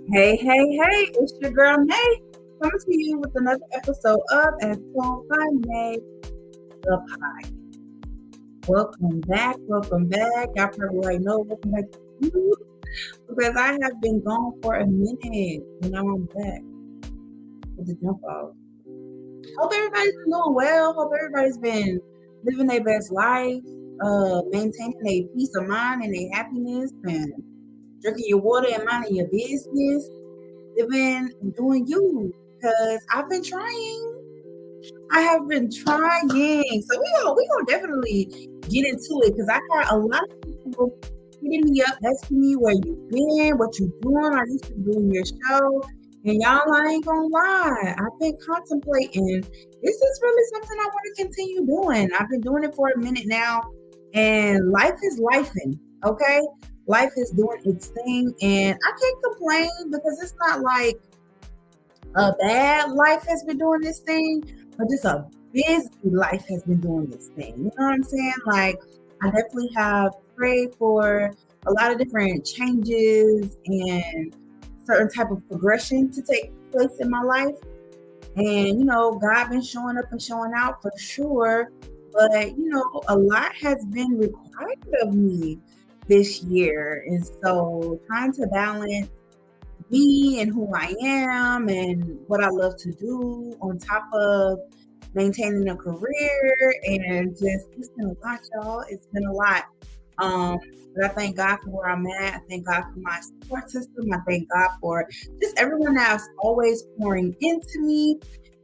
Hey, it's your girl Nay coming to you with another episode of As Told by Nay, the Pie. Welcome back. Y'all probably already know welcome back to you because I have been gone for a minute and now I'm back with the jump off. Hope everybody's been doing well. Hope everybody's been living their best life, maintaining their peace of mind and their happiness and drinking your water and minding your business. Living and doing you because I've been trying. I have been trying. So we gonna definitely get into it because I got a lot of people hitting me up, asking me where you been, what you doing. Are you still doing your show? And y'all, I ain't gonna lie. I've been contemplating. This is really something I want to continue doing. I've been doing it for a minute now, and life is lifing. Okay, life is doing its thing, and I can't complain because it's not like a bad life has been doing this thing, but just a busy life has been doing this thing. You know what I'm saying? Like, I definitely have prayed for a lot of different changes and certain type of progression to take place in my life. And, God been showing up and showing out for sure. But, a lot has been required of me this year. And so trying to balance me and who I am and what I love to do on top of maintaining a career and just it's been a lot, y'all. It's been a lot. Um, but I thank God for where I'm at. I thank God for my support system. I thank God for just everyone that's always pouring into me.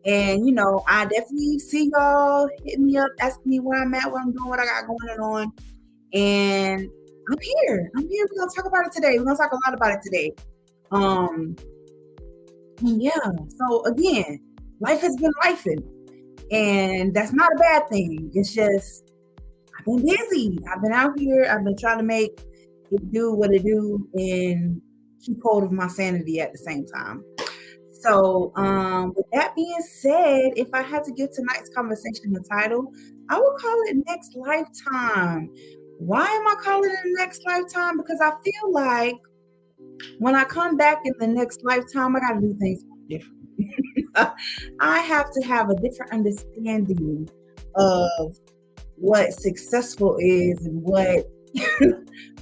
And I definitely see y'all hitting me up, asking me where I'm at, what I'm doing, what I got going on. And I'm here. We're gonna talk about it today. We're gonna talk a lot about it today. Um, yeah. So again, life has been lifing, and that's not a bad thing. It's just I've been busy. I've been out here. I've been trying to make it do what it do and keep hold of my sanity at the same time. So, with that being said, if I had to give tonight's conversation a title, I would call it Next Lifetime. Why am I calling it Next Lifetime? Because I feel like when I come back in the next lifetime, I got to do things different. I have to have a different understanding of what successful is and what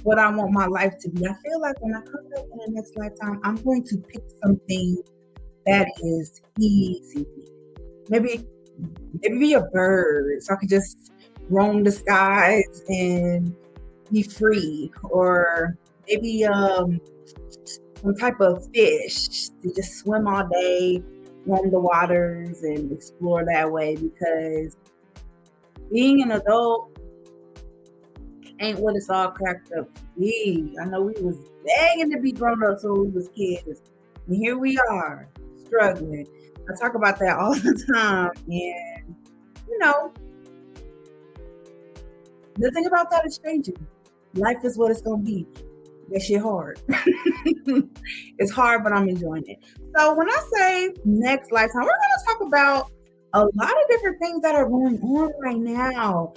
what I want my life to be. I feel like when I come back in the next lifetime, I'm going to pick something that is easy. Maybe be a bird, so I could just roam the skies and be free, or maybe some type of fish to just swim all day, roam the waters, and explore that way. Because being an adult ain't what it's all cracked up to be. I know we was begging to be grown ups when we was kids, and here we are struggling. I talk about that all the time, and the thing about that is changing. Life is what it's gonna be. That shit hard. It's hard, but I'm enjoying it. So when I say next lifetime, we're gonna talk about a lot of different things that are going on right now.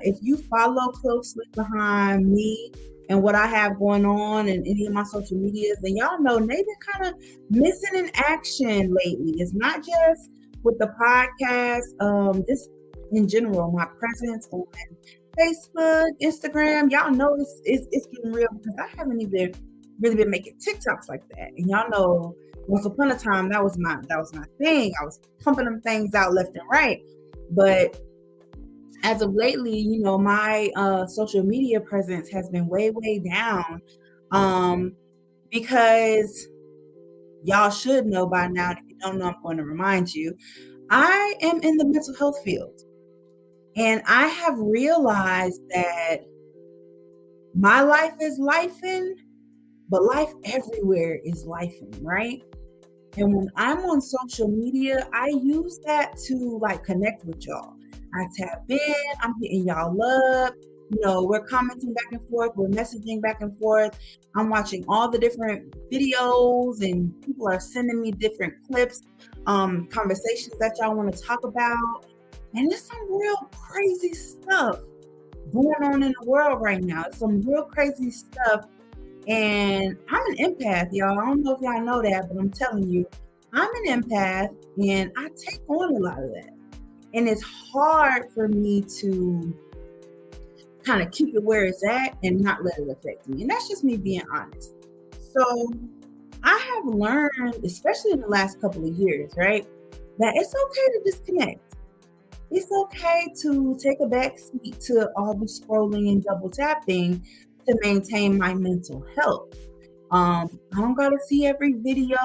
If you follow closely behind me and what I have going on in any of my social medias, then y'all know they've been kind of missing in action lately. It's not just with the podcast, just in general, my presence on Facebook, Instagram. Y'all know it's getting real because I haven't even really been making TikToks like that. And y'all know once upon a time that was my thing. I was pumping them things out left and right. But as of lately, my social media presence has been way down. Because y'all should know by now. If you don't know, I'm going to remind you. I am in the mental health field. And I have realized that my life is lifing, but life everywhere is lifing, right? And when I'm on social media, I use that to like connect with y'all. I tap in, I'm hitting y'all up. We're commenting back and forth, we're messaging back and forth. I'm watching all the different videos and people are sending me different clips, conversations that y'all want to talk about. And there's some real crazy stuff going on in the world right now. It's some real crazy stuff And I'm an empath, y'all. I don't know if y'all know that, but I'm telling you, I'm an empath and I take on a lot of that. And it's hard for me to kind of keep it where it's at and not let it affect me. And that's just me being honest. So I have learned, especially in the last couple of years, right, that it's okay to disconnect. It's okay to take a back seat to all the scrolling and double tapping to maintain my mental health. I don't gotta see every video.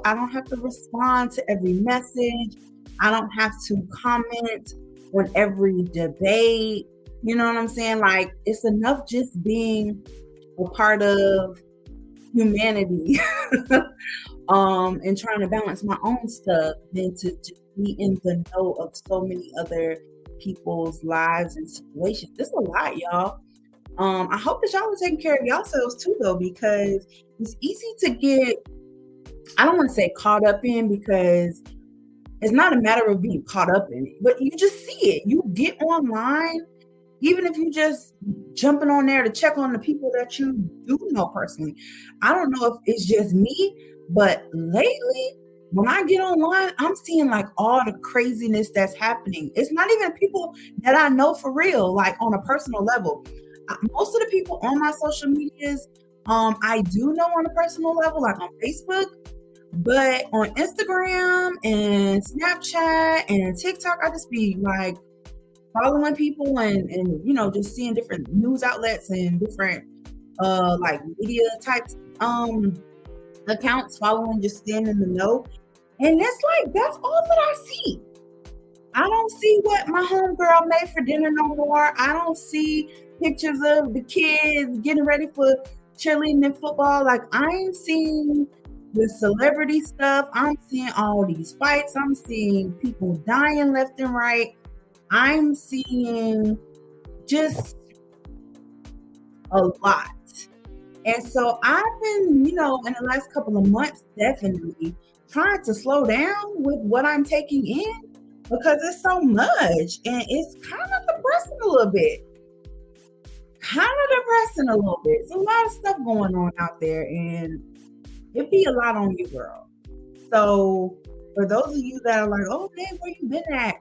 I don't have to respond to every message. I don't have to comment on every debate. You know what I'm saying? Like, it's enough just being a part of humanity and trying to balance my own stuff than to just be in the know of so many other people's lives and situations. It's a lot, y'all. I hope that y'all are taking care of yourselves too, though, because it's easy to get, I don't want to say caught up in, because it's not a matter of being caught up in it, but you just see it. You get online, even if you just jumping on there to check on the people that you do know personally. I don't know if it's just me, but lately, when I get online, I'm seeing like all the craziness that's happening. It's not even people that I know for real, like on a personal level. Most of the people on my social medias, I do know on a personal level, like on Facebook, but on Instagram and Snapchat and TikTok, I just be like following people and just seeing different news outlets and different like media types accounts, following, just staying in the know. And it's like that's all that I see. I don't see what my homegirl made for dinner no more. I don't see pictures of the kids getting ready for cheerleading and football. Like, I'm seeing the celebrity stuff. I'm seeing all these fights. I'm seeing people dying left and right. I'm seeing just a lot. And so I've been, in the last couple of months, definitely trying to slow down with what I'm taking in, because it's so much and it's kind of depressing a little bit. It's a lot of stuff going on out there, and it be a lot on you, girl. So for those of you that are like, oh man, where you been at?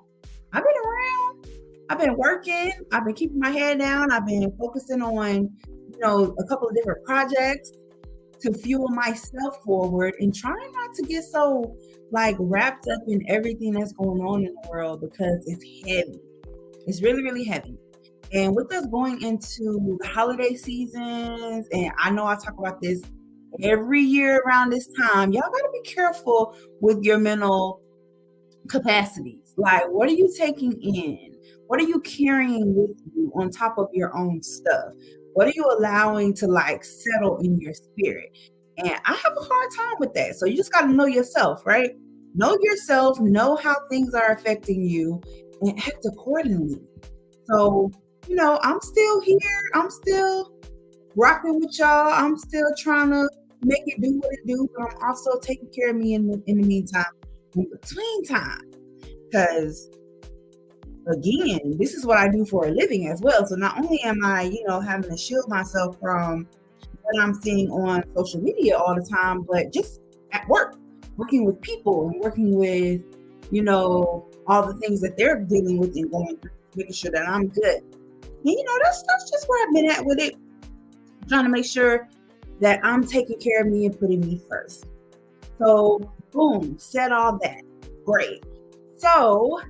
I've been around. I've been working. I've been keeping my head down. I've been focusing on, a couple of different projects to fuel myself forward and trying not to get so like wrapped up in everything that's going on in the world, because it's heavy. It's really, really heavy. And with us going into the holiday seasons, and I know I talk about this every year around this time, y'all got to be careful with your mental capacities. Like, what are you taking in? What are you carrying with you on top of your own stuff? What are you allowing to like settle in your spirit? And I have a hard time with that. So you just got to know yourself, right? Know yourself, know how things are affecting you, and act accordingly. So, I'm still here. I'm still rocking with y'all. I'm still trying to make it do what it do, but I'm also taking care of me in the meantime, in between time. Because again, this is what I do for a living as well. So not only am I, having to shield myself from what I'm seeing on social media all the time, but just at work, working with people and working with, all the things that they're dealing with and going through, making sure that I'm good. And, that's just where I've been at with it. Trying to make sure that I'm taking care of me and putting me first. So, boom, said all that. Great. So,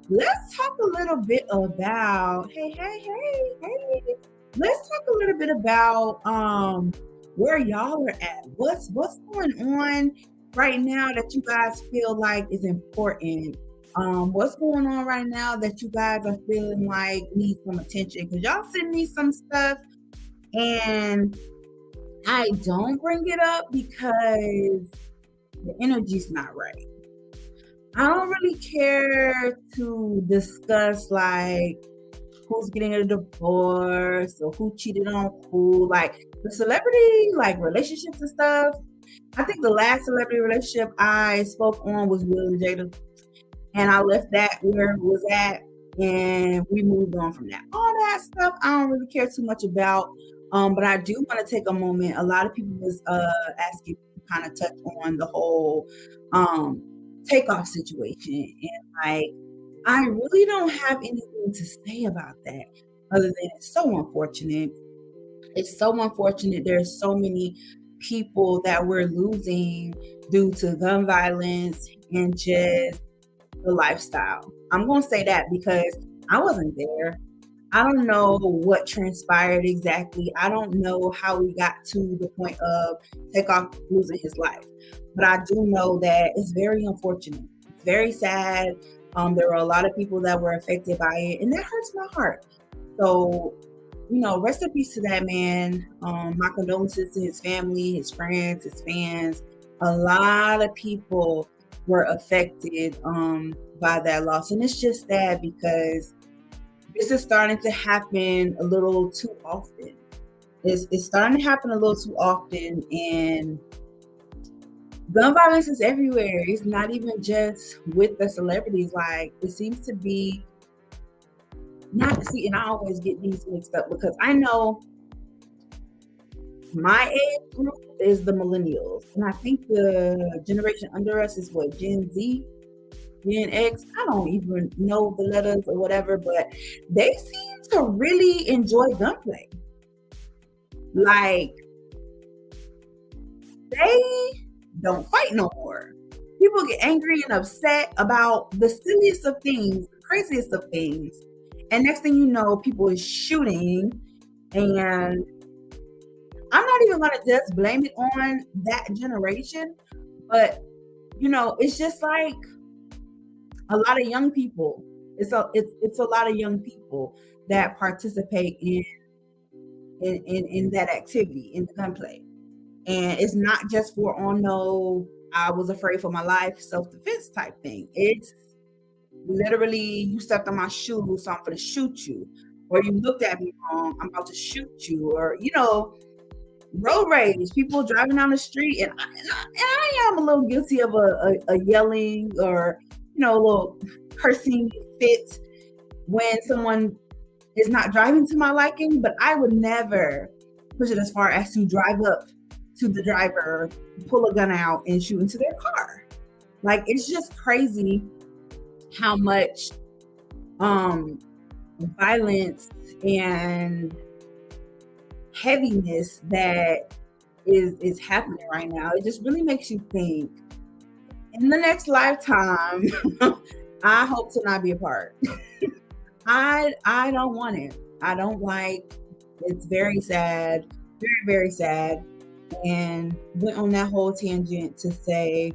let's talk a little bit about, hey. Let's talk a little bit about where y'all are at. What's going on right now that you guys feel like is important? What's going on right now that you guys are feeling like need some attention? Because y'all send me some stuff and I don't bring it up because the energy's not right. I don't really care to discuss like who's getting a divorce or who cheated on who, like the celebrity like relationships and stuff. I think the last celebrity relationship I spoke on was Will and Jada, and I left that where it was at, and we moved on from that. All that stuff I don't really care too much about. But I do want to take a moment. A lot of people was asking to kind of touch on the whole um takeoff situation. And like I really don't have anything to say about that other than it's so unfortunate. It's so unfortunate. There's so many people that we're losing due to gun violence and just the lifestyle. I'm gonna say that because I wasn't there. I don't know what transpired exactly. I don't know how we got to the point of Takeoff losing his life. But I do know that it's very unfortunate. It's very sad. There were a lot of people that were affected by it, and that hurts my heart. So, rest in peace to that man. My condolences to his family, his friends, his fans. A lot of people were affected by that loss. And it's just sad because this is starting to happen a little too often. It's starting to happen a little too often, and gun violence is everywhere. It's not even just with the celebrities. Like it seems to be not see, and I always get these mixed up because I know my age group is the millennials, and I think the generation under us is what Gen Z, Gen X. I don't even know the letters or whatever, but they seem to really enjoy gunplay. Like they don't fight no more. People get angry and upset about the silliest of things, the craziest of things. And next thing you know, people is shooting. And I'm not even gonna just blame it on that generation, but it's just like a lot of young people. It's a lot of young people that participate in that activity, in the gunplay. And it's not just for oh no, I was afraid for my life, self-defense type thing. It's literally you stepped on my shoe, so I'm gonna shoot you. Or you looked at me wrong, I'm about to shoot you. Or, road rage, people driving down the street. And I am a little guilty of a yelling or, a little cursing fit when someone is not driving to my liking, but I would never push it as far as to drive up to the driver, pull a gun out, and shoot into their car. Like it's just crazy how much violence and heaviness that is happening right now. It just really makes you think. In the next lifetime, I hope to not be a part. I don't want it. I don't like. It's very sad, very very sad, and went on that whole tangent to say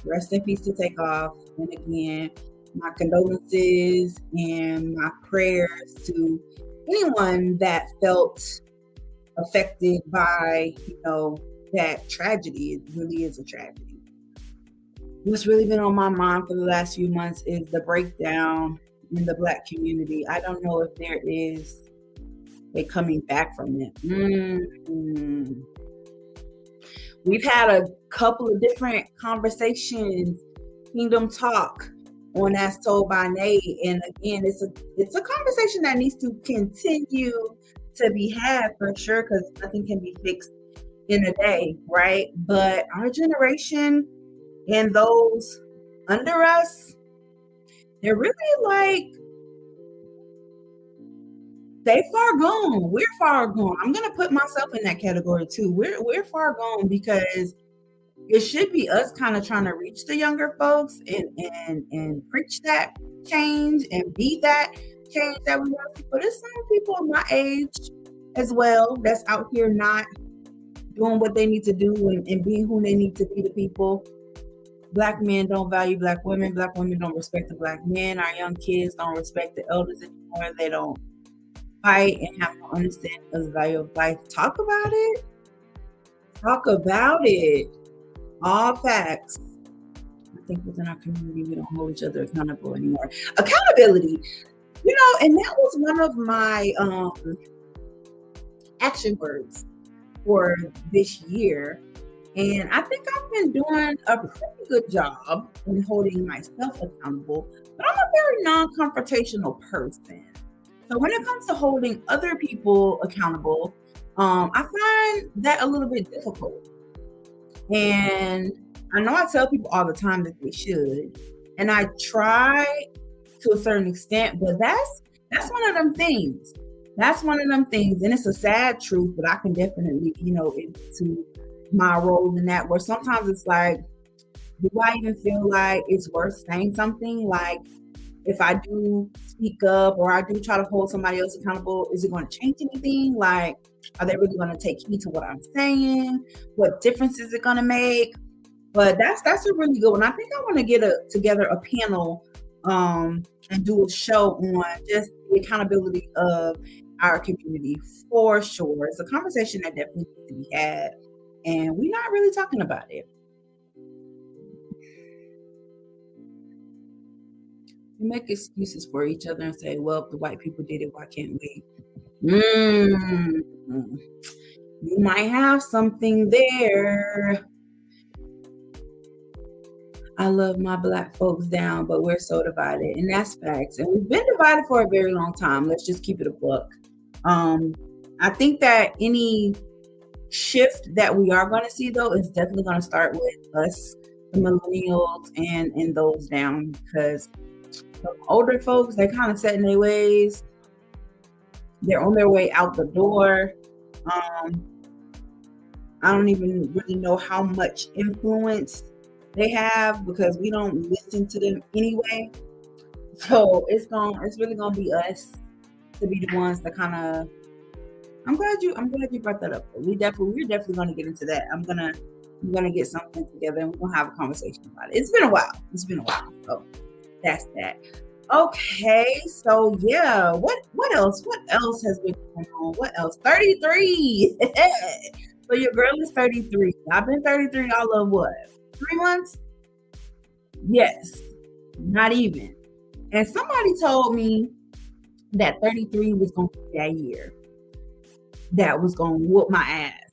rest in peace to Takeoff. And again, my condolences and my prayers to anyone that felt affected by that tragedy. It really is a tragedy. What's really been on my mind for the last few months is the breakdown in the Black community. I don't know if there is a coming back from it. We've had a couple of different conversations, Kingdom Talk, on As Told by Nate. And again, it's a conversation that needs to continue to be had for sure, because nothing can be fixed in a day, right? But our generation and those under us, they're really like, they far gone. We're far gone. I'm gonna put myself in that category too. We're far gone because it should be us kind of trying to reach the younger folks and preach that change and be that change that we want to see. But there's some people my age as well that's out here not doing what they need to do and being who they need to be to people. Black men don't value Black women. Black women don't respect the Black men. Our young kids don't respect the elders anymore. They don't fight and have no understanding of the value of life. Talk about it. Talk about it. All facts. I think within our community, we don't hold each other accountable anymore. Accountability, and that was one of my action words for this year. And I think I've been doing a pretty good job in holding myself accountable, but I'm a very non-confrontational person. So when it comes to holding other people accountable, I find that a little bit difficult. And I know I tell people all the time that they should, and I try to a certain extent, but that's one of them things. That's one of them things, and it's a sad truth, but I can definitely, into my role in that. Where sometimes it's like, do I even feel like it's worth saying something? Like, if I do speak up or I do try to hold somebody else accountable, is it going to change anything? Like, are they really going to take heed to what I'm saying? What difference is it going to make? But that's a really good one. I think I want to get together a panel and do a show on just the accountability of our community for sure. It's a conversation that definitely needs to be had, and we're not really talking about it. We make excuses for each other and say, "Well, if the white people did it, why can't we?" Mm, you might have something there. I love my black folks down, but we're so divided, and that's facts. And we've been divided for a very long time. Let's just keep it a book. Um, I think that any shift that we are going to see, though, is definitely going to start with us, the millennials, and those down, because the older folks, they kind of set in their ways. They're on their way out the door. Um, I don't even really know how much influence they have because we don't listen to them anyway. So it's really gonna be us to be the ones that kind of. I'm glad you brought that up. We're definitely gonna get into that. I'm gonna get something together and we're gonna have a conversation about it. It's been a while. So that's that. Okay, so yeah, what else? What else has been going on? What else? 33. So your girl is 33. I've been 33 all of what? 3 months? Yes, not even. And somebody told me that 33 was gonna be that year that was gonna whoop my ass.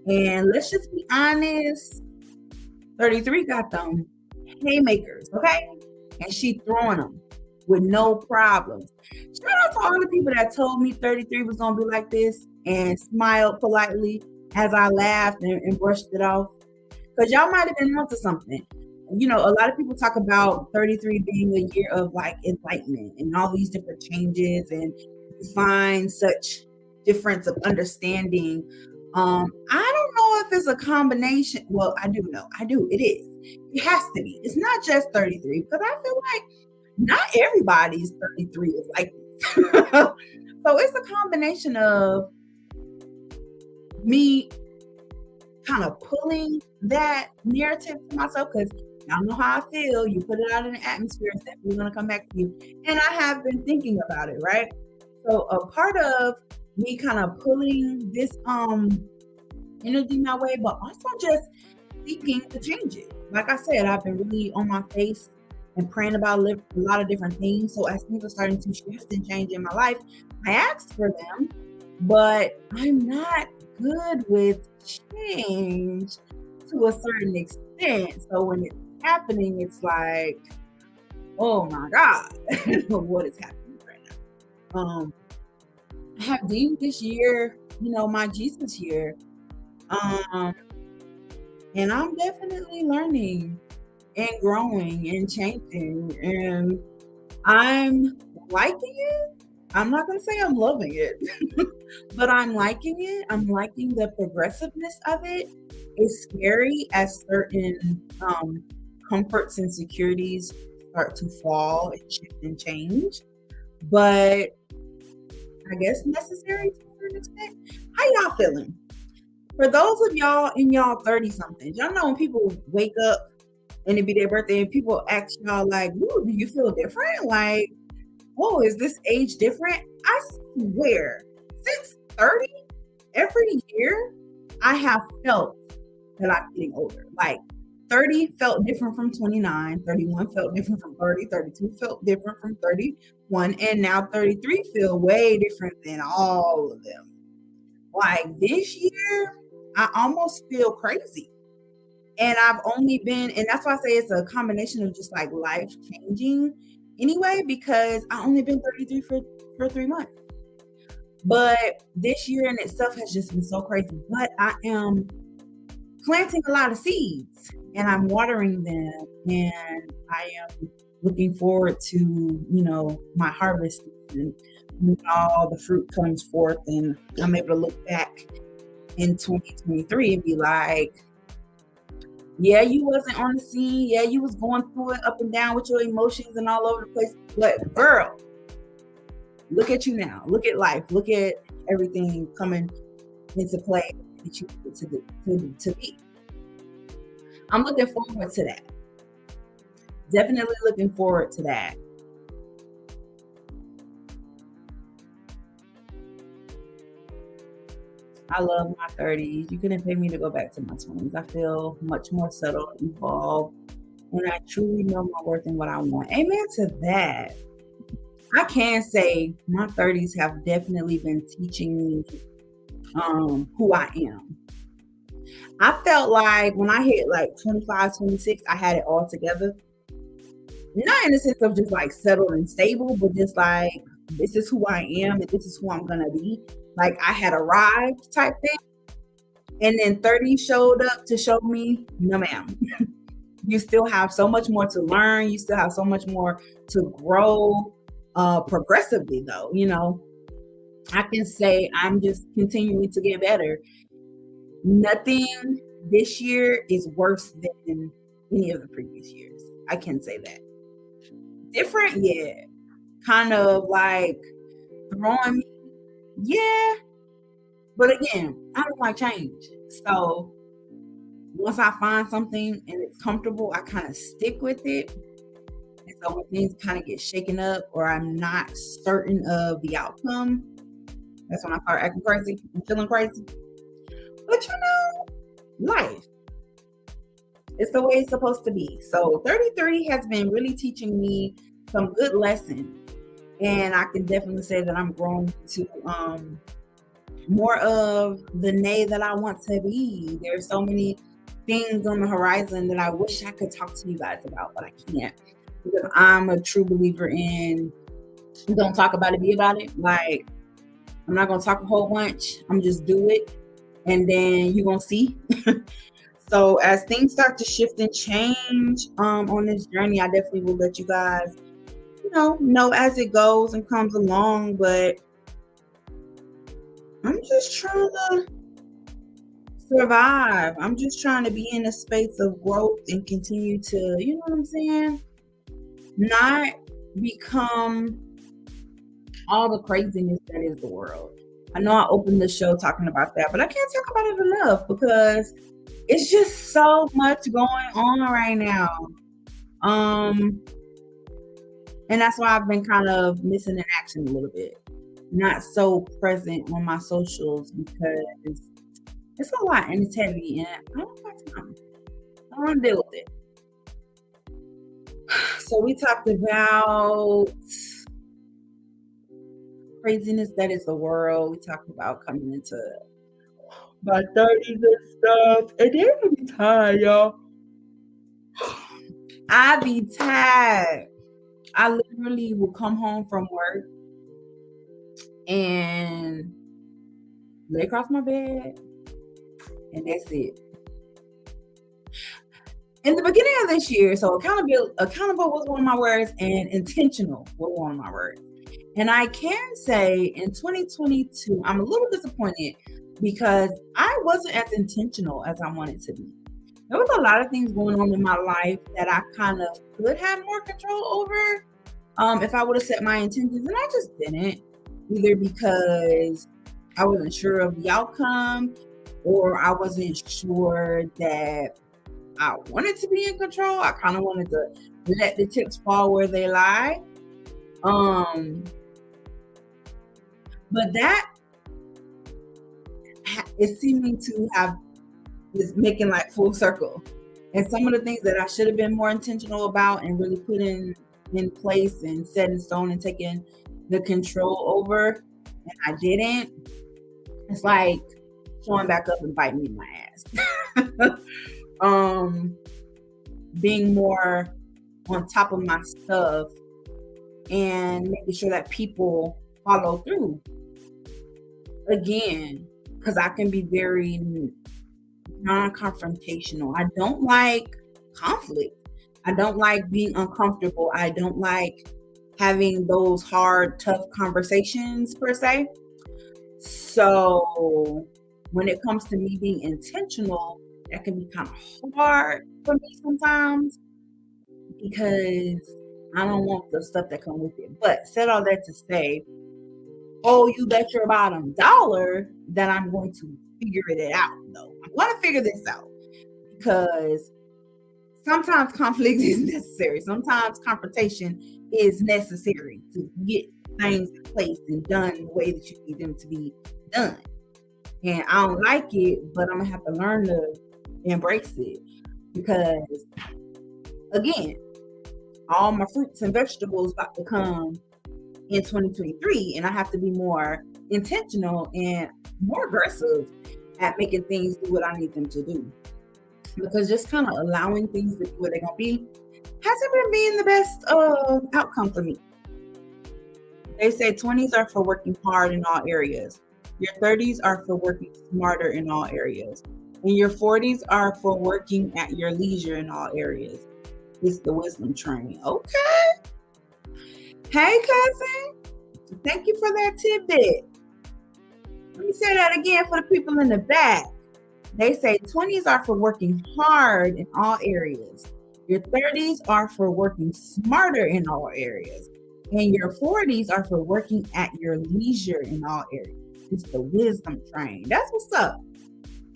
And let's just be honest, 33 got them haymakers, okay? And she throwing them with no problems. Shout out to all the people that told me 33 was gonna be like this and smiled politely as I laughed and brushed it off. Because y'all might have been onto something. A lot of people talk about 33 being a year of like enlightenment and all these different changes, and you find such difference of understanding. I don't know if it's a combination. Well, I do know. I do. It is. It has to be. It's not just 33 because I feel like not everybody's 33 is like this. So it's a combination of me kind of pulling that narrative to myself because y'all know how I feel. You put it out in the atmosphere, it's definitely going to come back to you. And I have been thinking about it, right? So a part of me kind of pulling this energy my way, but also just seeking to change it. Like I said, I've been really on my face and praying about a lot of different things. So as things are starting to shift and change in my life, I asked for them, but I'm not good with change to a certain extent. So when it's happening, it's like, oh my God, what is happening right now? I have deemed this year, my Jesus year. Um, and I'm definitely learning and growing and changing. And I'm liking it. I'm not going to say I'm loving it, but I'm liking it. I'm liking the progressiveness of it. It's scary as certain comforts and securities start to fall and shift and change, but I guess necessary to a certain extent. How y'all feeling? For those of y'all in y'all 30 something, y'all know when people wake up and it be their birthday and people ask y'all like, "Ooh, do you feel different? Like, oh, is this age different?" I swear, since 30, every year I have felt that I'm getting older. Like 30 felt different from 29, 31 felt different from 30, 32 felt different from 31, and now 33 feel way different than all of them. Like this year, I almost feel crazy. And I've only been, and that's why I say it's a combination of just like life changing anyway, because I only been 33 for 3 months. But this year in itself has just been so crazy. But I am planting a lot of seeds and I'm watering them, and I am looking forward to, my harvest and when all the fruit comes forth and I'm able to look back in 2023 and be like, yeah, you wasn't on the scene. Yeah, you was going through it up and down with your emotions and all over the place. But girl, look at you now. Look at life. Look at everything coming into play that you need to be. I'm looking forward to that. Definitely looking forward to that. I love my 30s. You couldn't pay me to go back to my 20s. I feel much more settled, evolved, and I truly know my worth and what I want. Amen to that. I can say my 30s have definitely been teaching me who I am. I felt like when I hit like 25, 26, I had it all together. Not in the sense of just like settled and stable, but just like this is who I am and this is who I'm gonna be. Like I had arrived type thing. And then 30 showed up to show me, no ma'am. You still have so much more to learn. You still have so much more to grow progressively though, I can say I'm just continuing to get better. Nothing this year is worse than any of the previous years. I can say that. Different, yeah. Kind of like throwing me, yeah. But again, I don't like change. So once I find something and it's comfortable, I kind of stick with it. And so when things kind of get shaken up or I'm not certain of the outcome, that's when I start acting crazy and feeling crazy. But life. It's the way it's supposed to be. So 33 has been really teaching me some good lessons. And I can definitely say that I'm growing to more of the Nay that I want to be. There's so many things on the horizon that I wish I could talk to you guys about, but I can't. Because I'm a true believer in don't talk about it, be about it. Like, I'm not going to talk a whole bunch. I'm just do it. And then you're going to see. So as things start to shift and change on this journey, I definitely will let you guys, know as it goes and comes along. But I'm just trying to survive. I'm just trying to be in a space of growth and continue to, you know what I'm saying? Not become all the craziness that is the world. I know I opened the show talking about that, but I can't talk about it enough because it's just so much going on right now. And that's why I've been kind of missing in action a little bit. Not so present on my socials because it's a lot and it's heavy and I don't have time. I don't want to deal with it. So we talked about craziness that is the world. We talked about coming into my 30s and stuff. And then I be tired, y'all. I be tired. I literally will come home from work and lay across my bed, and that's it. In the beginning of this year, so accountable was one of my words, and intentional was one of my words. And I can say in 2022, I'm a little disappointed because I wasn't as intentional as I wanted to be. There was a lot of things going on in my life that I kind of could have more control over if I would have set my intentions, and I just didn't. Either because I wasn't sure of the outcome, or I wasn't sure that I wanted to be in control. I kind of wanted to let the chips fall where they lie. But that is seeming to have is making like full circle. And some of the things that I should have been more intentional about and really put in place and set in stone and taking the control over, and I didn't. It's like showing back up and biting me in my ass. Being more on top of my stuff and making sure that people follow through. again, because I can be very non-confrontational. I don't like conflict. I don't like being uncomfortable. I don't like having those hard, tough conversations per se. So when it comes to me being intentional, that can be kind of hard for me sometimes because I don't want the stuff that come with it. But said all that to say, oh, you bet your bottom dollar that I'm going to figure it out though. I'm going to figure this out because sometimes conflict is necessary. Sometimes confrontation is necessary to get things in place and done the way that you need them to be done. And I don't like it, but I'm gonna have to learn to embrace it because, again, all my fruits and vegetables about to come in 2023, and I have to be more intentional and more aggressive at making things do what I need them to do. Because just kind of allowing things to be what they're gonna be hasn't been being the best outcome for me. They say 20s are for working hard in all areas. Your 30s are for working smarter in all areas. And your 40s are for working at your leisure in all areas. It's the wisdom train. Okay. Hey, cousin. Thank you for that tidbit. Let me say that again for the people in the back. They say 20s are for working hard in all areas. Your 30s are for working smarter in all areas. And your 40s are for working at your leisure in all areas. It's the wisdom train. That's what's up.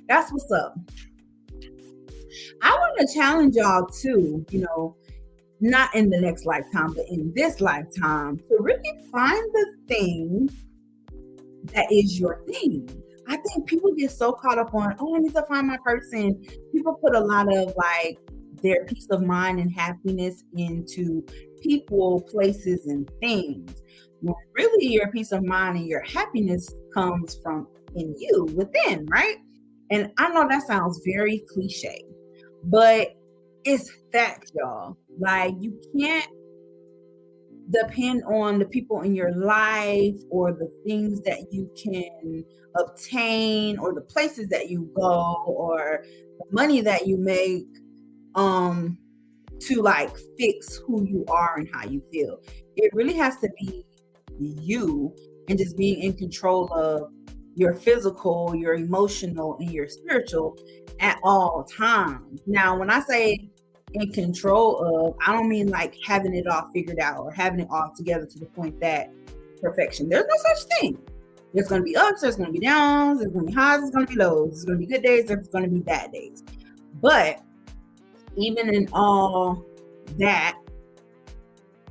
That's what's up. I want to challenge y'all too, not in the next lifetime, but in this lifetime, to really find the thing that is your thing. I think people get so caught up on, I need to find my person. People put a lot of like their peace of mind and happiness into people, places, and things. When really your peace of mind and your happiness comes from in you, within, right? And I know that sounds very cliche, but it's fact, y'all. Like, you can't depend on the people in your life or the things that you can obtain or the places that you go or the money that you make to like fix who you are and how you feel. It really has to be you and just being in control of your physical, your emotional, and your spiritual at all times. Now, when I say in control of, I don't mean like having it all figured out or having it all together to the point that perfection. There's no such thing. There's going to be ups, there's going to be downs, there's going to be highs, there's going to be lows, there's going to be good days, there's going to be bad days. But even in all that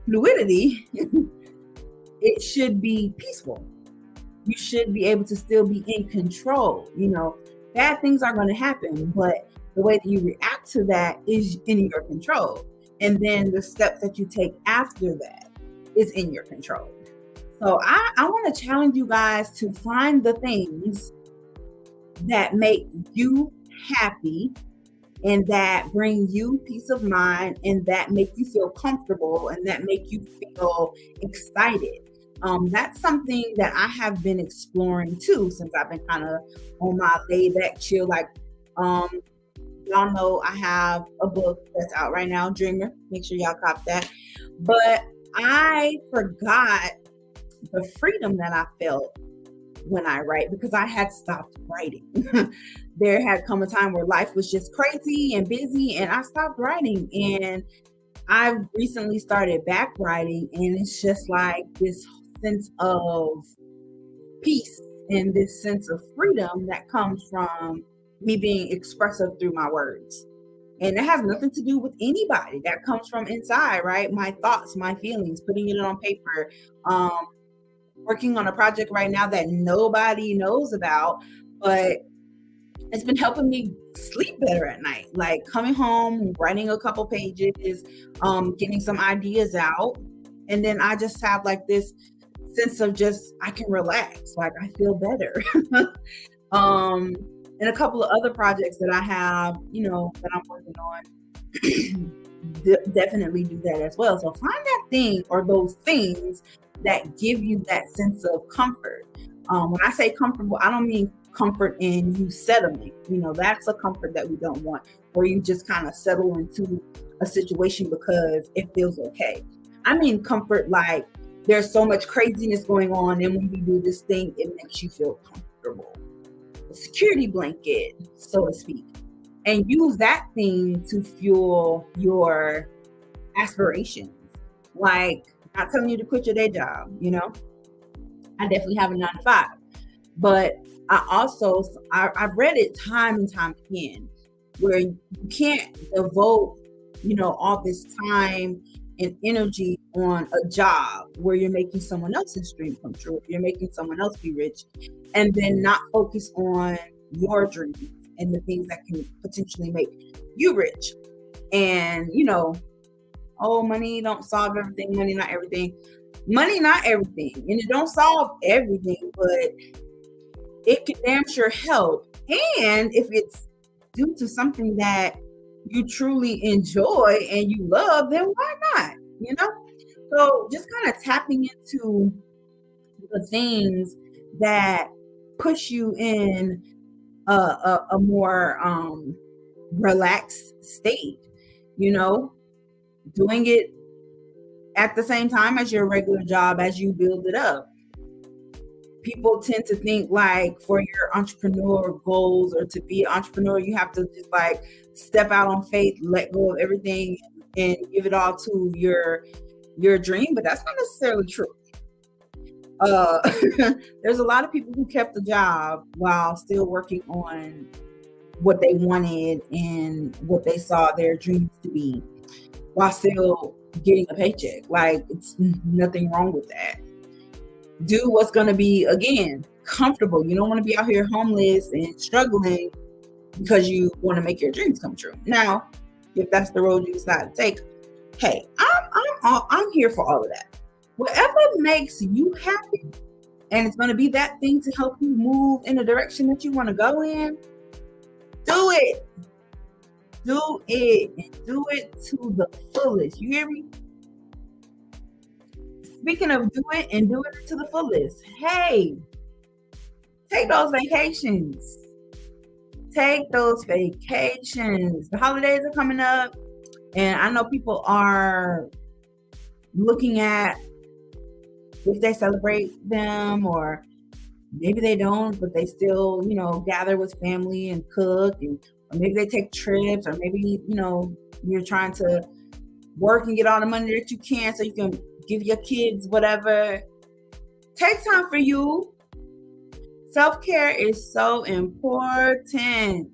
fluidity, it should be peaceful. You should be able to still be in control. Bad things are going to happen, but the way that you react to that is in your control. And then the steps that you take after that is in your control. So I want to challenge you guys to find the things that make you happy and that bring you peace of mind and that make you feel comfortable and that make you feel excited. That's something that I have been exploring too, since I've been kind of on my laid back chill. Like, y'all know I have a book that's out right now, Dreamer. Make sure y'all cop that. But I forgot the freedom that I felt when I write because I had stopped writing. There had come a time where life was just crazy and busy and I stopped writing. And I've recently started back writing, and it's just like this sense of peace and this sense of freedom that comes from me being expressive through my words. And it has nothing to do with anybody. That comes from inside, right? My thoughts, my feelings, putting it on paper, working on a project right now that nobody knows about, but it's been helping me sleep better at night. Like coming home, writing a couple pages, getting some ideas out. And then I just have like this sense of just, I can relax. Like I feel better. And a couple of other projects that I have, that I'm working on, definitely do that as well. So find that thing or those things that give you that sense of comfort. When I say comfortable, I don't mean comfort in you settling. That's a comfort that we don't want, where you just kind of settle into a situation because it feels okay. I mean comfort like there's so much craziness going on, and when you do this thing, it makes you feel comfortable. A security blanket, so to speak. And use that thing to fuel your aspirations. Like, not telling you to quit your day job, I definitely have a 9 to 5. But I've read it time and time again, where you can't devote, all this time and energy on a job where you're making someone else's dream come true, you're making someone else be rich, and then not focus on your dreams and the things that can potentially make you rich. And, money don't solve everything, money not everything. Money not everything, and it don't solve everything, but it can damn sure help. And if it's due to something that you truly enjoy and you love, then why not? So just kind of tapping into the things that push you in a more relaxed state, doing it at the same time as your regular job as you build it up. People tend to think like for your entrepreneur goals or to be an entrepreneur, you have to just like step out on faith, let go of everything and give it all to your dream. But that's not necessarily true. There's a lot of people who kept the job while still working on what they wanted and what they saw their dreams to be, while still getting a paycheck. Like, it's nothing wrong with that. Do what's going to be, again, comfortable. You don't want to be out here homeless and struggling because you want to make your dreams come true. Now, if that's the road you decide to take, hey, I'm here for all of that. Whatever makes you happy, and it's going to be that thing to help you move in the direction that you want to go in, do it. Do it, and do it to the fullest. You hear me? Speaking of do it and do it to the fullest, hey, take those vacations. Take those vacations. The holidays are coming up, and I know people are looking at if they celebrate them, or maybe they don't, but they still, gather with family and cook, or maybe they take trips, or maybe, you're trying to work and get all the money that you can so you can give your kids whatever. Take time for you. Self-care is so important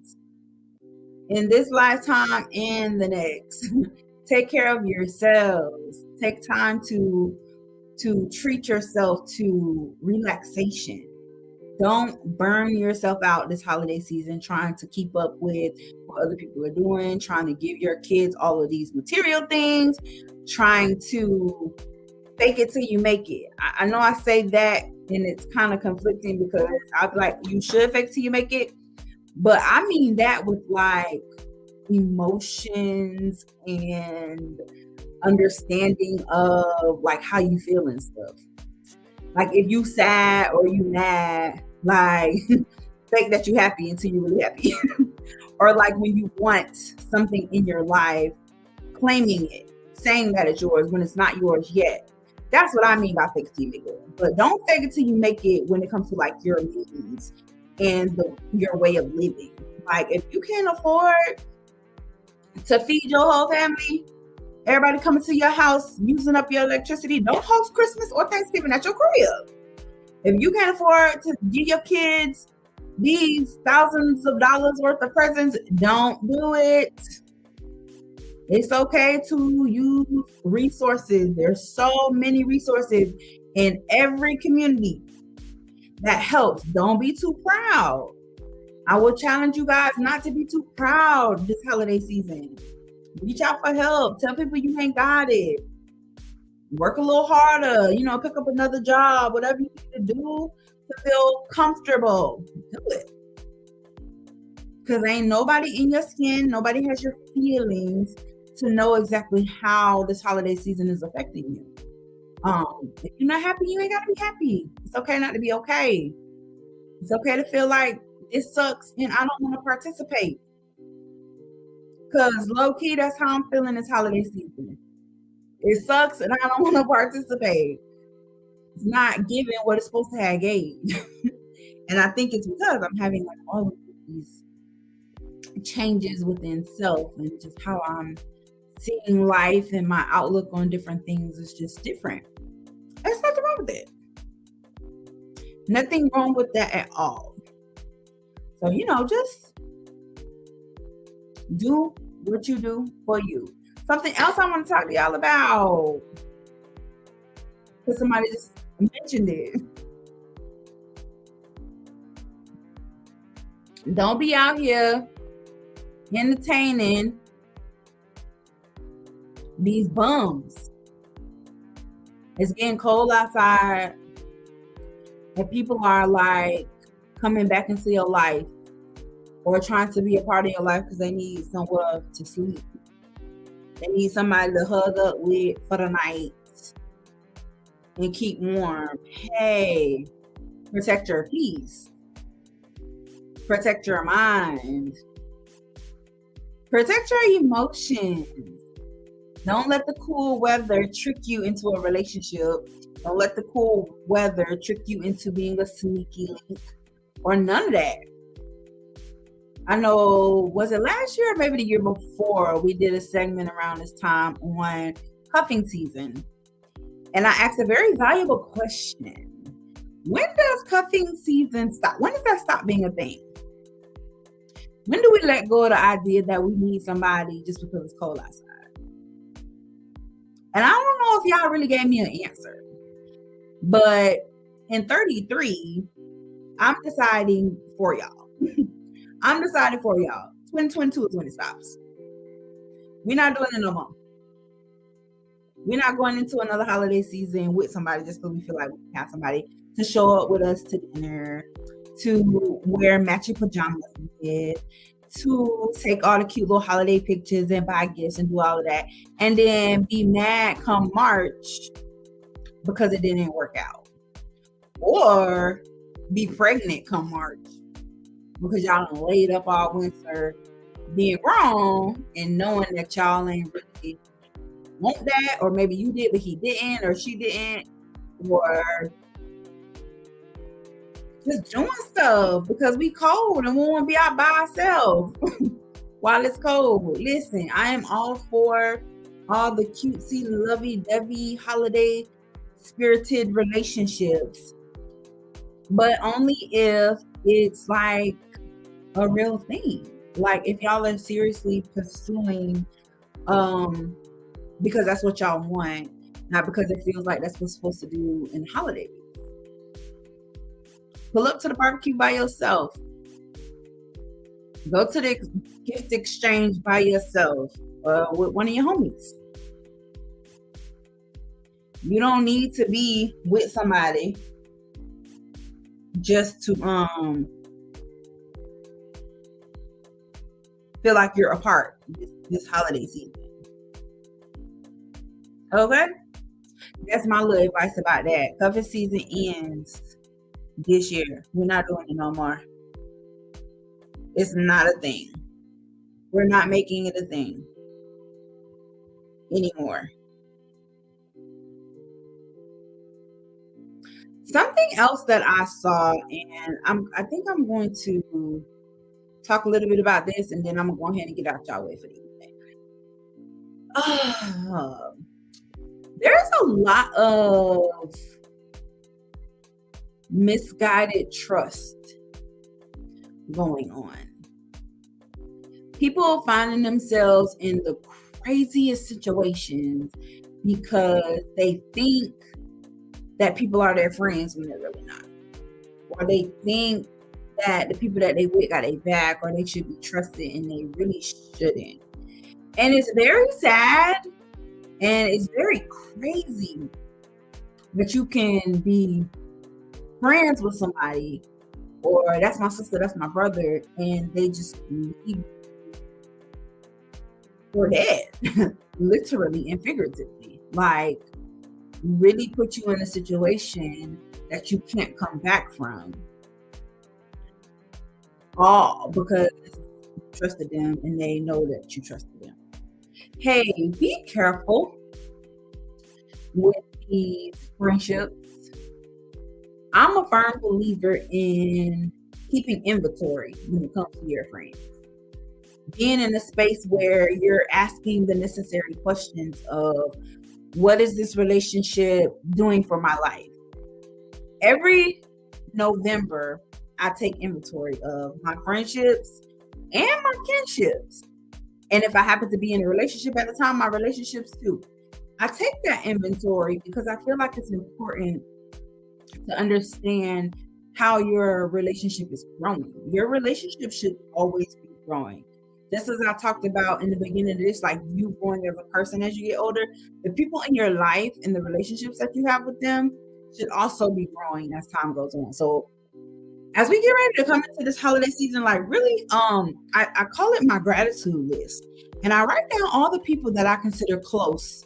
in this lifetime and the next. Take care of yourselves. Take time to treat yourself to relaxation. Don't burn yourself out this holiday season trying to keep up with what other people are doing, trying to give your kids all of these material things, trying to fake it till you make it. I know I say that and it's kind of conflicting because I'd be like, you should fake it till you make it. But I mean that with like emotions and understanding of like how you feel and stuff. Like if you sad or you mad, like fake that you happy until you really happy. Or like when you want something in your life, claiming it, saying that it's yours when it's not yours yet. That's what I mean by fake it till you make it. But don't fake it till you make it when it comes to like your needs and your way of living. Like if you can't afford to feed your whole family, everybody coming to your house, using up your electricity, don't host Christmas or Thanksgiving at your crib. If you can't afford to give your kids these thousands of dollars worth of presents, don't do it. It's okay to use resources. There's so many resources in every community that helps. Don't be too proud. I will challenge you guys not to be too proud this holiday season. Reach out for help. Tell people you ain't got it. Work a little harder. Pick up another job. Whatever you need to do to feel comfortable. Do it. Because ain't nobody in your skin. Nobody has your feelings to know exactly how this holiday season is affecting you. If you're not happy, you ain't gotta be happy. It's okay not to be okay. It's okay to feel like this sucks and I don't want to participate. Cause low key, that's how I'm feeling this holiday season. It sucks and I don't want to participate. It's not giving what it's supposed to have gave. And I think it's because I'm having like all of these changes within self and just how I'm seeing life and my outlook on different things is just different. There's nothing wrong with it. Nothing wrong with that at all. So, just do what you do for you. Something else I want to talk to y'all about, because somebody just mentioned it. Don't be out here entertaining these bums. It's getting cold outside, and people are like coming back into your life or trying to be a part of your life because they need somewhere to sleep. They need somebody to hug up with for the night and keep warm. Hey, protect your peace. Protect your mind. Protect your emotions. Don't let the cool weather trick you into a relationship. Don't let the cool weather trick you into being a sneaky link or none of that. I know, was it last year or maybe the year before, we did a segment around this time on cuffing season. And I asked a very valuable question. When does cuffing season stop? When does that stop being a thing? When do we let go of the idea that we need somebody just because it's cold outside? And I don't know if y'all really gave me an answer. But in 33, I'm deciding for y'all. I'm deciding for y'all. 2022 is when it stops. We're not doing it no more. We're not going into another holiday season with somebody just because we feel like we have somebody to show up with us to dinner, to wear matching pajamas with, to take all the cute little holiday pictures and buy gifts and do all of that, and then be mad come March because it didn't work out, or be pregnant come March because y'all done laid up all winter being wrong and knowing that y'all ain't really want that, or maybe you did but he didn't or she didn't, or just doing stuff because we cold and we want to be out by ourselves while it's cold. Listen, I am all for all the cutesy, lovey-dovey, holiday spirited relationships, but only if it's like a real thing. Like if y'all are seriously pursuing because that's what y'all want, not because it feels like that's what we're supposed to do in holidays. Pull up to the barbecue by yourself. Go to the gift exchange by yourself with one of your homies. You don't need to be with somebody just to feel like you're apart this holiday season. Okay? That's my little advice about that. Cuffing season ends this year. We're not doing it no more. It's not a thing. We're not making it a thing anymore. Something else that I saw, and I think I'm going to talk a little bit about this, and then I'm gonna go ahead and get out y'all way for the evening. There's a lot of misguided trust going on. People finding themselves in the craziest situations because they think that people are their friends when they're really not. Or they think that the people that they with got their back, or they should be trusted and they really shouldn't. And it's very sad and it's very crazy that you can be friends with somebody, or that's my sister, that's my brother, and they just leave for dead, literally and figuratively. Like, really put you in a situation that you can't come back from, all because you trusted them and they know that you trusted them. Hey, be careful with these friendships. I'm a firm believer in keeping inventory when it comes to your friends. Being in a space where you're asking the necessary questions of what is this relationship doing for my life? Every November, I take inventory of my friendships and my kinships. And if I happen to be in a relationship at the time, my relationships too. I take that inventory because I feel like it's important to understand how your relationship is growing. Your relationship should always be growing. Just as I talked about in the beginning of this, like you growing as a person as you get older, the people in your life and the relationships that you have with them should also be growing as time goes on. So as we get ready to come into this holiday season, like really, I call it my gratitude list. And I write down all the people that I consider close,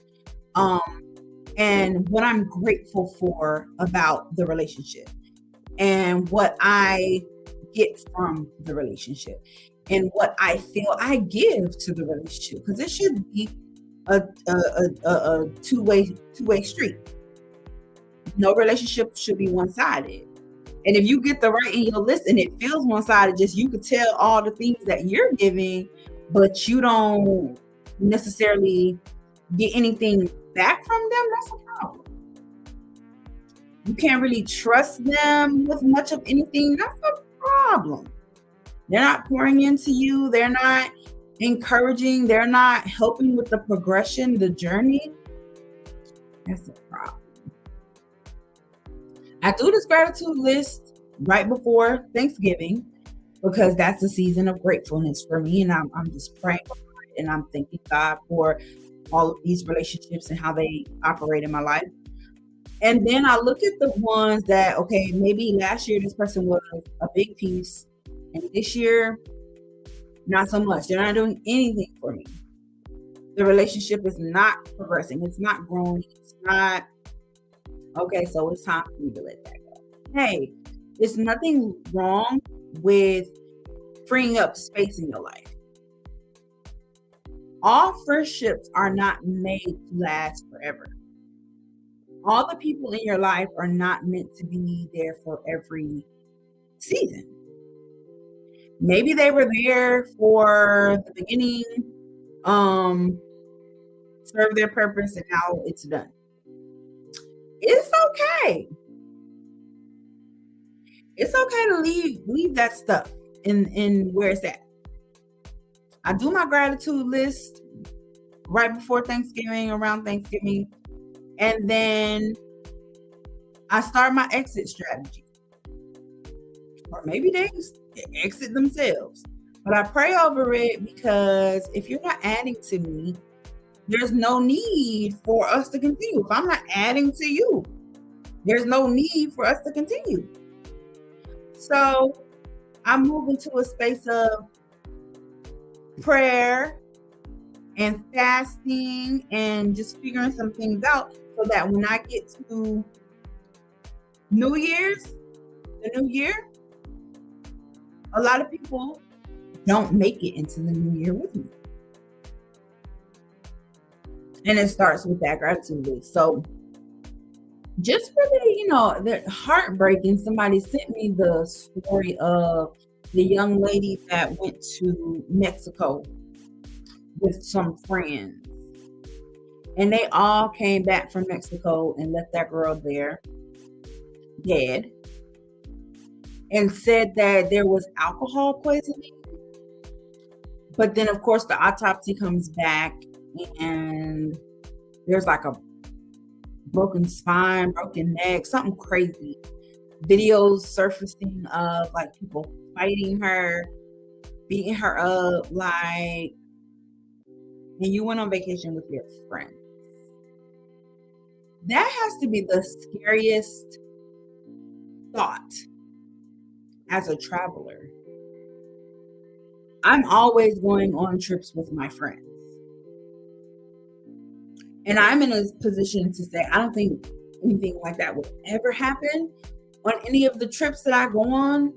um, and what I'm grateful for about the relationship and what I get from the relationship and what I feel I give to the relationship because it should be a two-way street. No relationship should be one-sided. And if you get the right in your list and it feels one-sided, just you could tell all the things that you're giving, but you don't necessarily get anything back from them, that's a problem. You can't really trust them with much of anything, that's a problem. They're not pouring into you, they're not encouraging, they're not helping with the progression, the journey. That's a problem. I do this gratitude list right before Thanksgiving because that's the season of gratefulness for me. And I'm just praying and I'm thanking God for all of these relationships and how they operate in my life. And then I look at the ones that, okay, maybe last year this person was a big piece, and this year, not so much. They're not doing anything for me. The relationship is not progressing, it's not growing, it's not okay, so it's time for me to let that go. Hey, there's nothing wrong with freeing up space in your life. All friendships are not made to last forever. All the people in your life are not meant to be there for every season. Maybe they were there for the beginning, um, serve their purpose, and now it's done. It's okay. It's okay to leave that stuff in where it's at. I do my gratitude list right before Thanksgiving, around Thanksgiving, and then I start my exit strategy. Or maybe they exit themselves. But I pray over it because if you're not adding to me, there's no need for us to continue. If I'm not adding to you, there's no need for us to continue. So I'm moving to a space of prayer and fasting and just figuring some things out so that when I get to New Year's, the new year, a lot of people don't make it into the new year with me. And it starts with that gratitude list. So just really, they're heartbreaking. Somebody sent me the story of the young lady that went to Mexico with some friends. And they all came back from Mexico and left that girl there dead. And said that there was alcohol poisoning. But then, of course, the autopsy comes back and there's like a broken spine, broken neck, something crazy. Videos surfacing of like people fighting her, beating her up, like, and you went on vacation with your friend. That has to be the scariest thought as a traveler. I'm always going on trips with my friends. And I'm in a position to say I don't think anything like that would ever happen on any of the trips that I go on,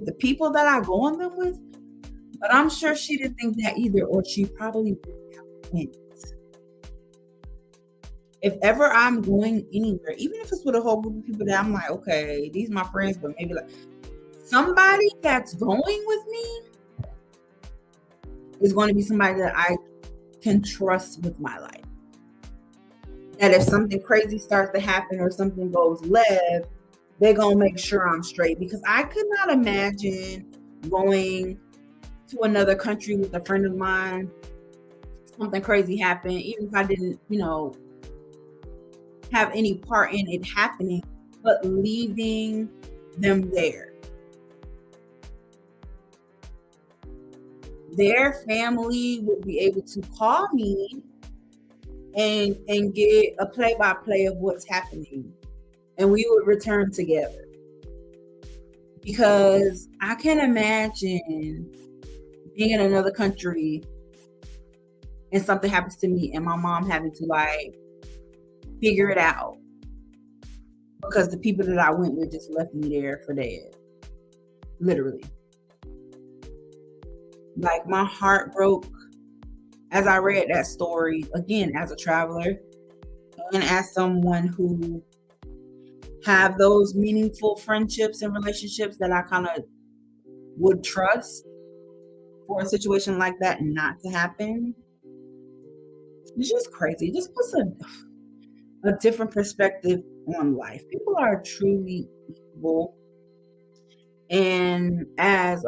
the people that I go on them with. But I'm sure she didn't think that either, or she probably wouldn't have went. If ever I'm going anywhere, even if it's with a whole group of people that I'm like, okay, these are my friends, but maybe like somebody that's going with me is going to be somebody that I can trust with my life. That if something crazy starts to happen or something goes left, they're going to make sure I'm straight. Because I could not imagine going to another country with a friend of mine, something crazy happened, even if I didn't, have any part in it happening, but leaving them there. Their family would be able to call me and get a play-by-play of what's happening, and we would return together. Because I can imagine being in another country and something happens to me and my mom having to like figure it out because the people that I went with just left me there for dead. Literally. Like my heart broke as I read that story, again, as a traveler and as someone who have those meaningful friendships and relationships that I kind of would trust for a situation like that not to happen. It's just crazy. It just puts a different perspective on life. People are truly evil. And as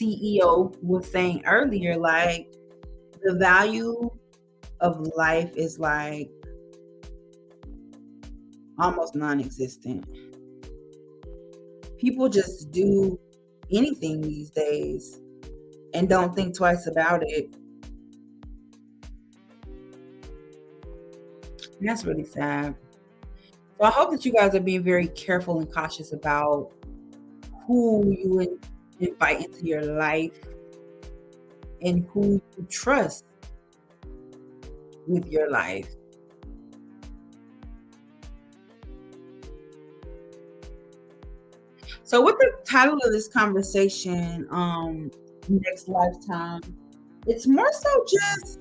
CEO was saying earlier, like the value of life is like almost non-existent. People just do anything these days and don't think twice about it. And that's really sad. So I hope that you guys are being very careful and cautious about who you invite into your life and who you trust with your life. So with the title of this conversation, Next Lifetime, it's more so just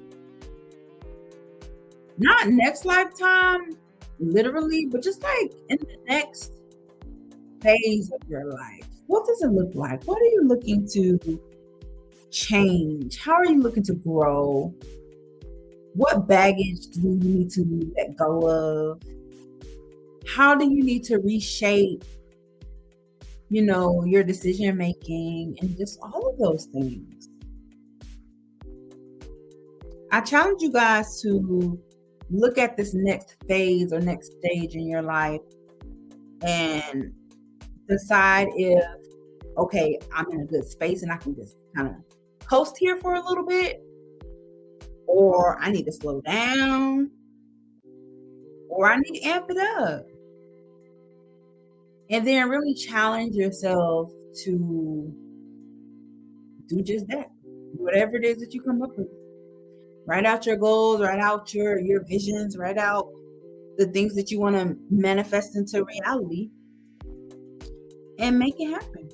not next lifetime, literally, but just like in the next phase of your life. What does it look like? What are you looking to change? How are you looking to grow? What baggage do you need to let go of? How do you need to reshape, your decision making and just all of those things? I challenge you guys to look at this next phase or next stage in your life and decide if, okay, I'm in a good space and I can just kind of coast here for a little bit, or I need to slow down, or I need to amp it up. And then really challenge yourself to do just that. Whatever it is that you come up with. Write out your goals, write out your visions, write out the things that you want to manifest into reality and make it happen.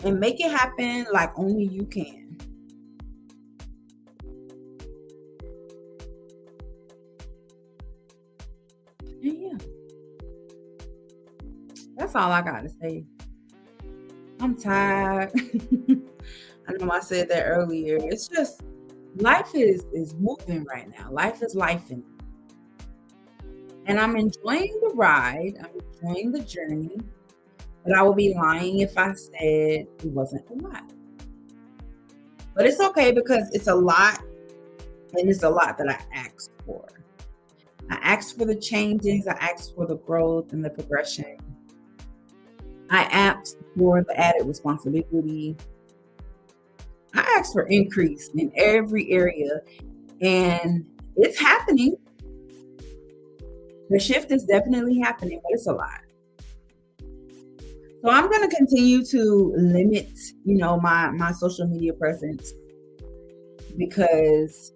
And make it happen like only you can. And yeah. That's all I got to say. I'm tired. I know I said that earlier. It's just life is moving right now. Life is lifing. And I'm enjoying the ride. I'm enjoying the journey. But I would be lying if I said it wasn't a lot. But it's okay because it's a lot, and it's a lot that I asked for. I asked for the changes, I asked for the growth and the progression. I asked for the added responsibility. I asked for increase in every area, and it's happening. The shift is definitely happening, but it's a lot. So I'm going to continue to limit, my social media presence because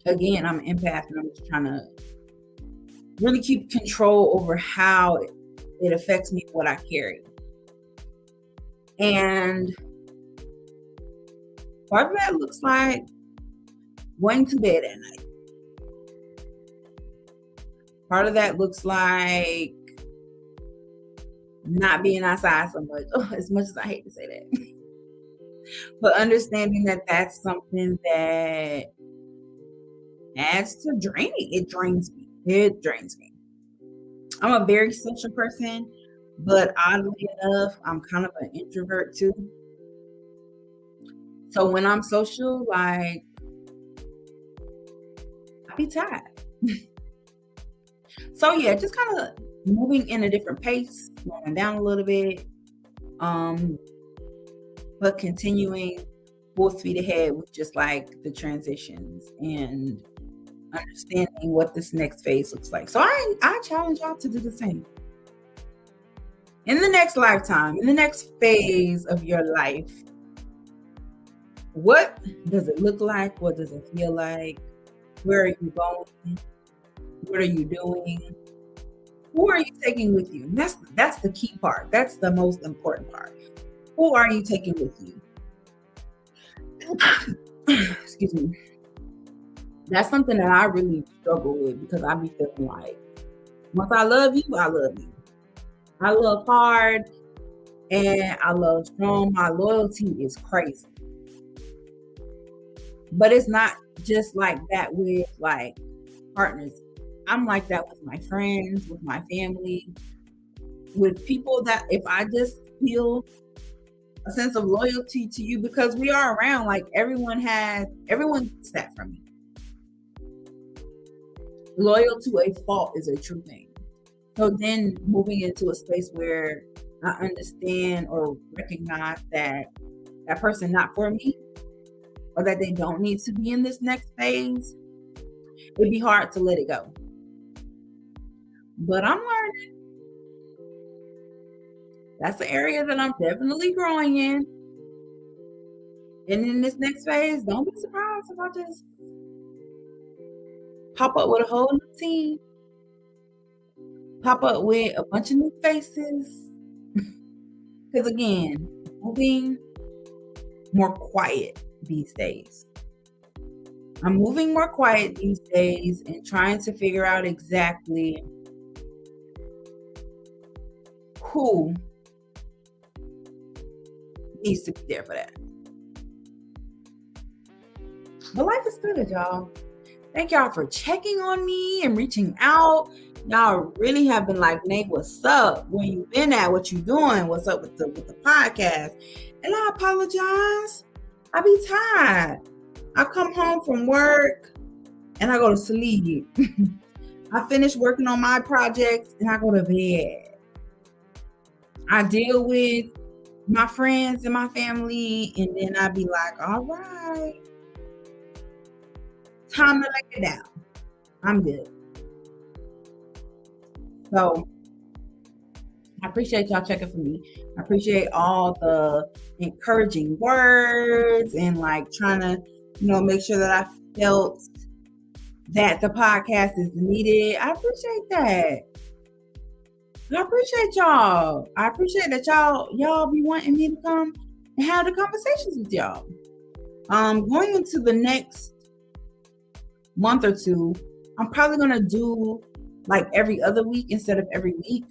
again, I'm an empath and I'm just trying to really keep control over how it affects me, what I carry. And part of that looks like going to bed at night. Part of that looks like not being outside so much. Oh, as much as I hate to say that. But understanding that that's something that adds to draining. It drains me. It drains me. I'm a very social person, but oddly enough, I'm kind of an introvert too. So when I'm social, like, I be tired. So yeah, just kind of moving in a different pace, slowing down a little bit, um, but continuing full speed ahead with just like the transitions and understanding what this next phase looks like. So I challenge y'all to do the same. In the next lifetime, in the next phase of your life, what does it look like? What does it feel like? Where are you going? What are you doing? Who are you taking with you? That's the key part. That's the most important part. Who are you taking with you? Excuse me. That's something that I really struggle with because I be feeling like once I love you, I love you. I love hard and I love strong. My loyalty is crazy. But it's not just like that with like partners. I'm like that with my friends, with my family, with people that if I just feel a sense of loyalty to you because we are around, like everyone gets that from me. Loyal to a fault is a true thing. So then moving into a space where I understand or recognize that that person not for me or that they don't need to be in this next phase, it'd be hard to let it go. But I'm learning. That's an area that I'm definitely growing in. And in this next phase, don't be surprised if I just pop up with a whole new team, pop up with a bunch of new faces. Because again, moving more quiet these days. I'm moving more quiet these days and trying to figure out exactly who needs to be there for that. But life is good, y'all. Thank y'all for checking on me and reaching out. Y'all really have been like, Nate, what's up? Where you been at? What you doing? What's up with the podcast? And I apologize. I be tired. I come home from work and I go to sleep. I finish working on my projects and I go to bed. I deal with my friends and my family, and then I be like, all right, time to lay it down. I'm good. So I appreciate y'all checking for me. I appreciate all the encouraging words and like trying to, make sure that I felt that the podcast is needed. I appreciate that. I appreciate y'all. I appreciate that y'all be wanting me to come and have the conversations with y'all. Going into the next month or two, I'm probably gonna do like every other week instead of every week.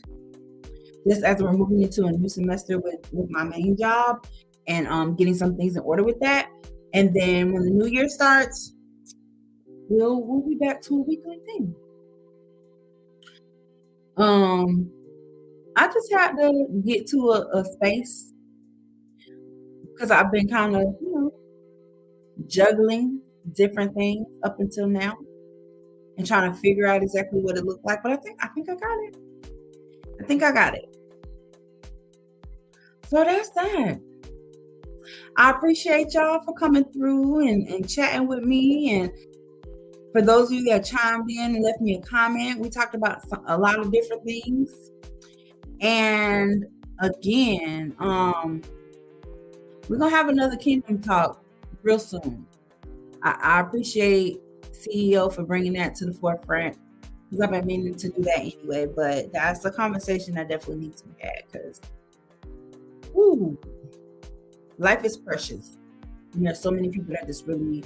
Just as we're moving into a new semester with my main job and getting some things in order with that. And then when the new year starts, we'll be back to a weekly thing. I just had to get to a space because I've been kind of, juggling different things up until now and trying to figure out exactly what it looked like. But I think I got it. I think I got it. So that's that. I appreciate y'all for coming through and chatting with me. And for those of you that chimed in and left me a comment, we talked about a lot of different things. And again, we're gonna have another Kingdom Talk real soon. I appreciate CEO for bringing that to the forefront, because I've been meaning to do that anyway. But that's a conversation that definitely needs to be had, because life is precious. And there's so many people that just really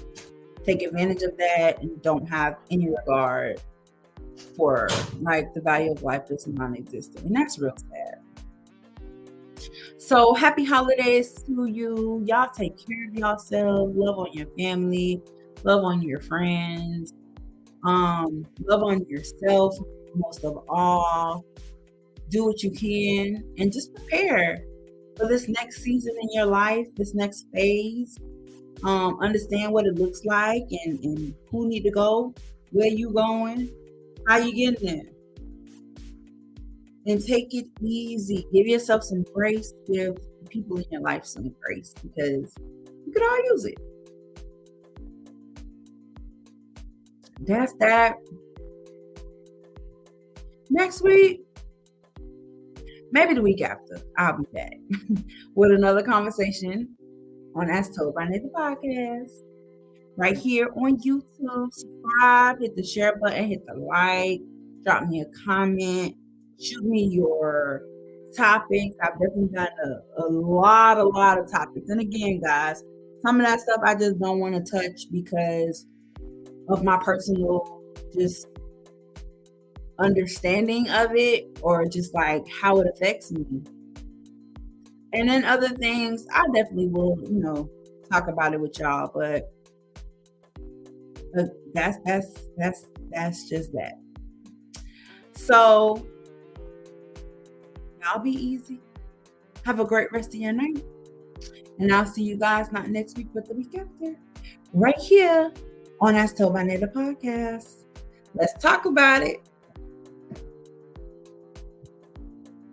take advantage of that and don't have any regard for like the value of life is non-existent, and that's real sad. So happy holidays to you. Y'all take care of yourself. Love on your family. Love on your friends. Love on yourself most of all. Do what you can and just prepare for this next season in your life, this next phase. Understand what it looks like and who need to go, where you going, how you getting there. And take it easy. Give yourself some grace. Give people in your life some grace, because we could all use it. That's that. Next week, maybe the week after, I'll be back with another conversation on As Told by Nathan Podcast. Right here on YouTube. Subscribe, hit the share button, hit the like, drop me a comment, shoot me your topics. I've definitely done a lot of topics. And again, guys, some of that stuff I just don't want to touch because of my personal just understanding of it, or just like how it affects me. And then other things, I definitely will, talk about it with y'all. But that's just that. So y'all be easy. Have a great rest of your night. And I'll see you guys not next week, but the week after. Right here on As Told by Nada Podcast. Let's talk about it.